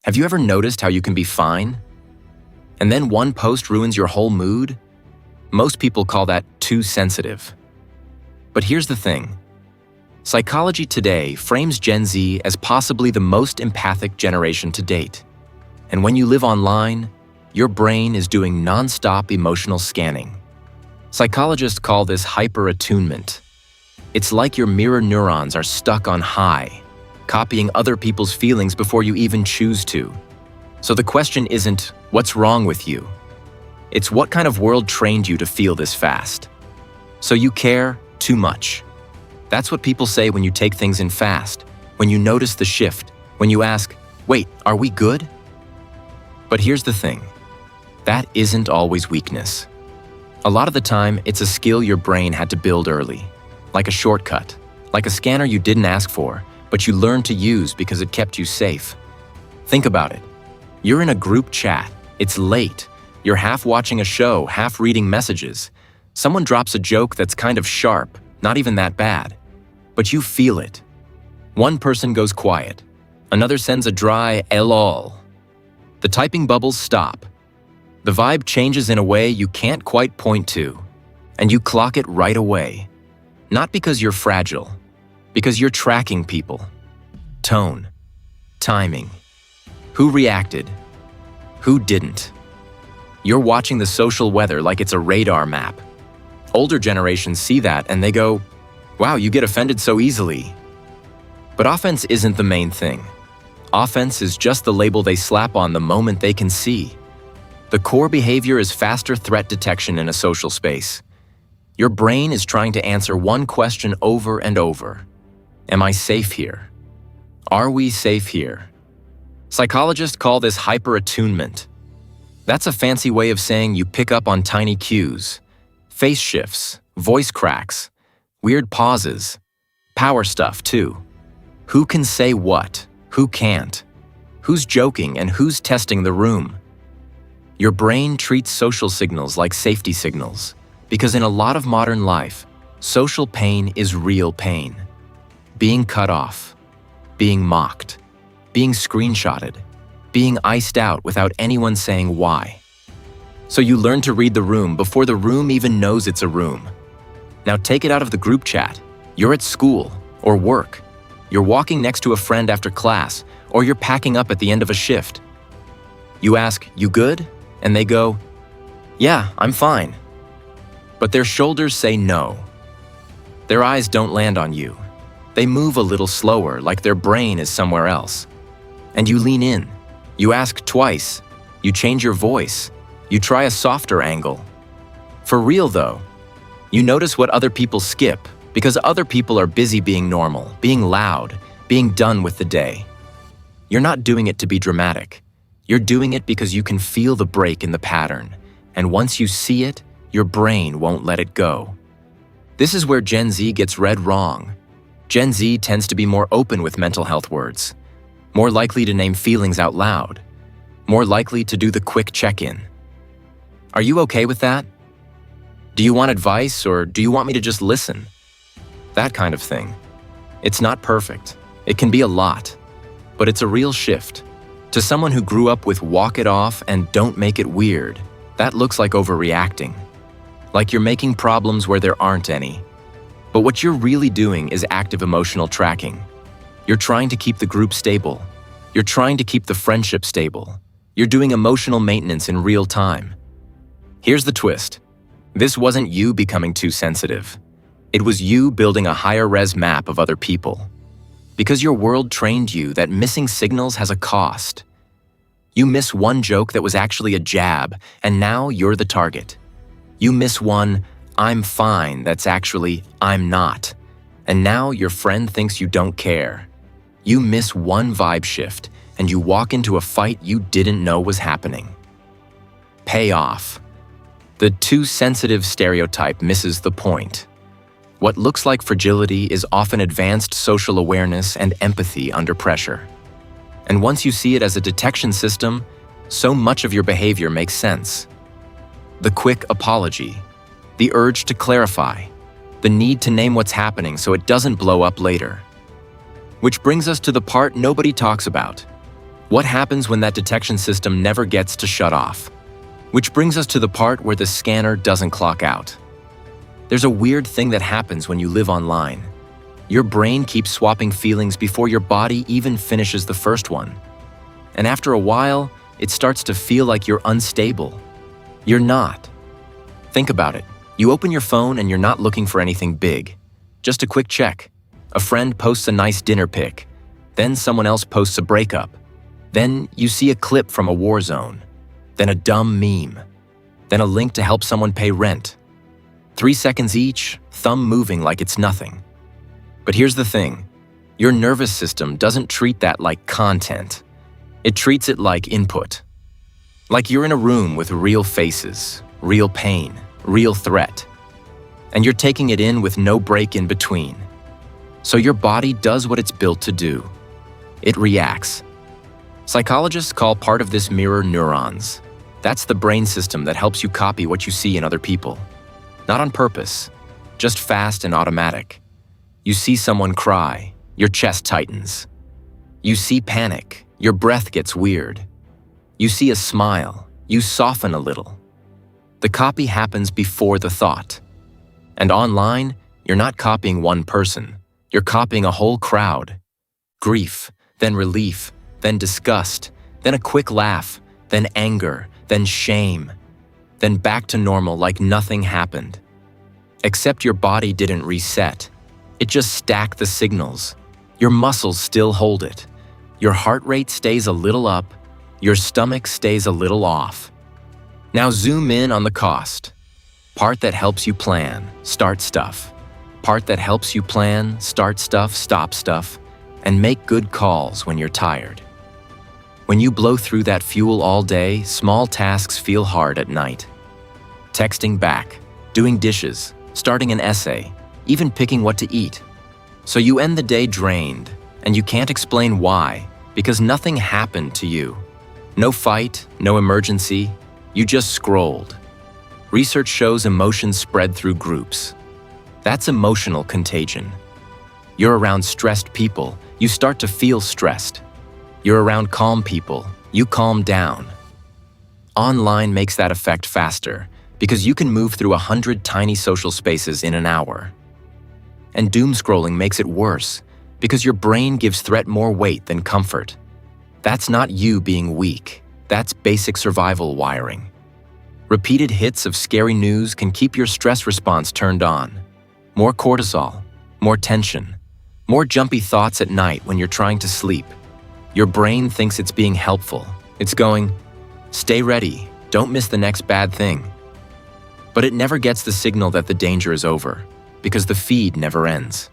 Have you ever noticed how you can be fine, and then one post ruins your whole mood? Most people call that too sensitive. But here's the thing. Psychology today frames Gen Z as possibly the most empathic generation to date. And when you live online, your brain is doing non-stop emotional scanning. Psychologists call this hyper-attunement. It's like your mirror neurons are stuck on high, copying other people's feelings before you even choose to. So the question isn't, what's wrong with you? It's what kind of world trained you to feel this fast? So you care too much. That's what people say when you take things in fast, when you notice the shift, when you ask, wait, are we good? But here's the thing. That isn't always weakness. A lot of the time, it's a skill your brain had to build early, like a shortcut, like a scanner you didn't ask for, but you learned to use because it kept you safe. Think about it. You're in a group chat. It's late. You're half watching a show, half reading messages. Someone drops a joke that's kind of sharp, not even that bad, but you feel it. One person goes quiet. Another sends a dry lol. The typing bubbles stop. The vibe changes in a way you can't quite point to, and you clock it right away. Not because you're fragile, because you're tracking people. Tone, timing, who reacted, who didn't. You're watching the social weather like it's a radar map. Older generations see that and they go, wow, you get offended so easily. But offense isn't the main thing. Offense is just the label they slap on the moment they can see. The core behavior is faster threat detection in a social space. Your brain is trying to answer one question over and over. Am I safe here? Are we safe here? Psychologists call this hyper-attunement. That's a fancy way of saying you pick up on tiny cues, face shifts, voice cracks, weird pauses, power stuff too. Who can say what? Who can't? Who's joking and who's testing the room? Your brain treats social signals like safety signals, because in a lot of modern life, social pain is real pain. Being cut off, being mocked, being screenshotted, being iced out without anyone saying why. So you learn to read the room before the room even knows it's a room. Now take it out of the group chat. You're at school or work. You're walking next to a friend after class, or you're packing up at the end of a shift. You ask, you good? And they go, yeah, I'm fine. But their shoulders say no. Their eyes don't land on you. They move a little slower, like their brain is somewhere else. And you lean in. You ask twice. You change your voice. You try a softer angle. For real though, you notice what other people skip because other people are busy being normal, being loud, being done with the day. You're not doing it to be dramatic. You're doing it because you can feel the break in the pattern, and once you see it, your brain won't let it go. This is where Gen Z gets read wrong. Gen Z tends to be more open with mental health words, more likely to name feelings out loud, more likely to do the quick check-in. Are you okay with that? Do you want advice, or do you want me to just listen? That kind of thing. It's not perfect. It can be a lot, but it's a real shift. To someone who grew up with walk it off and don't make it weird, that looks like overreacting. Like you're making problems where there aren't any. But what you're really doing is active emotional tracking. You're trying to keep the group stable. You're trying to keep the friendship stable. You're doing emotional maintenance in real time. Here's the twist. This wasn't you becoming too sensitive. It was you building a higher-res map of other people. Because your world trained you that missing signals has a cost. You miss one joke that was actually a jab, and now you're the target. You miss one, I'm fine, that's actually, I'm not. And now your friend thinks you don't care. You miss one vibe shift, and you walk into a fight you didn't know was happening. Pay off. The too sensitive stereotype misses the point. What looks like fragility is often advanced social awareness and empathy under pressure. And once you see it as a detection system, so much of your behavior makes sense. The quick apology, the urge to clarify, the need to name what's happening so it doesn't blow up later. Which brings us to the part nobody talks about. What happens when that detection system never gets to shut off? Which brings us to the part where the scanner doesn't clock out. There's a weird thing that happens when you live online. Your brain keeps swapping feelings before your body even finishes the first one. And after a while, it starts to feel like you're unstable. You're not. Think about it. You open your phone and you're not looking for anything big. Just a quick check. A friend posts a nice dinner pic. Then someone else posts a breakup. Then you see a clip from a war zone. Then a dumb meme. Then a link to help someone pay rent. 3 seconds each, thumb moving like it's nothing. But here's the thing. Your nervous system doesn't treat that like content. It treats it like input. Like you're in a room with real faces, real pain, real threat. And you're taking it in with no break in between. So your body does what it's built to do. It reacts. Psychologists call part of this mirror neurons. That's the brain system that helps you copy what you see in other people. Not on purpose, just fast and automatic. You see someone cry, your chest tightens. You see panic, your breath gets weird. You see a smile, you soften a little. The copy happens before the thought. And online, you're not copying one person. You're copying a whole crowd. Grief, then relief, then disgust, then a quick laugh, then anger, then shame, then back to normal like nothing happened. Except your body didn't reset. It just stacked the signals. Your muscles still hold it. Your heart rate stays a little up. Your stomach stays a little off. Now zoom in on the cost. Part that helps you plan, start stuff. Part that helps you plan, start stuff, stop stuff, and make good calls when you're tired. When you blow through that fuel all day, small tasks feel hard at night. Texting back, doing dishes, starting an essay, even picking what to eat. So you end the day drained, and you can't explain why, because nothing happened to you. No fight, no emergency, you just scrolled. Research shows emotions spread through groups. That's emotional contagion. You're around stressed people, you start to feel stressed. You're around calm people, you calm down. Online makes that effect faster, because you can move through 100 tiny social spaces in an hour. And doomscrolling makes it worse, because your brain gives threat more weight than comfort. That's not you being weak, that's basic survival wiring. Repeated hits of scary news can keep your stress response turned on. More cortisol, more tension, more jumpy thoughts at night when you're trying to sleep. Your brain thinks it's being helpful. It's going, stay ready, don't miss the next bad thing. But it never gets the signal that the danger is over, because the feed never ends.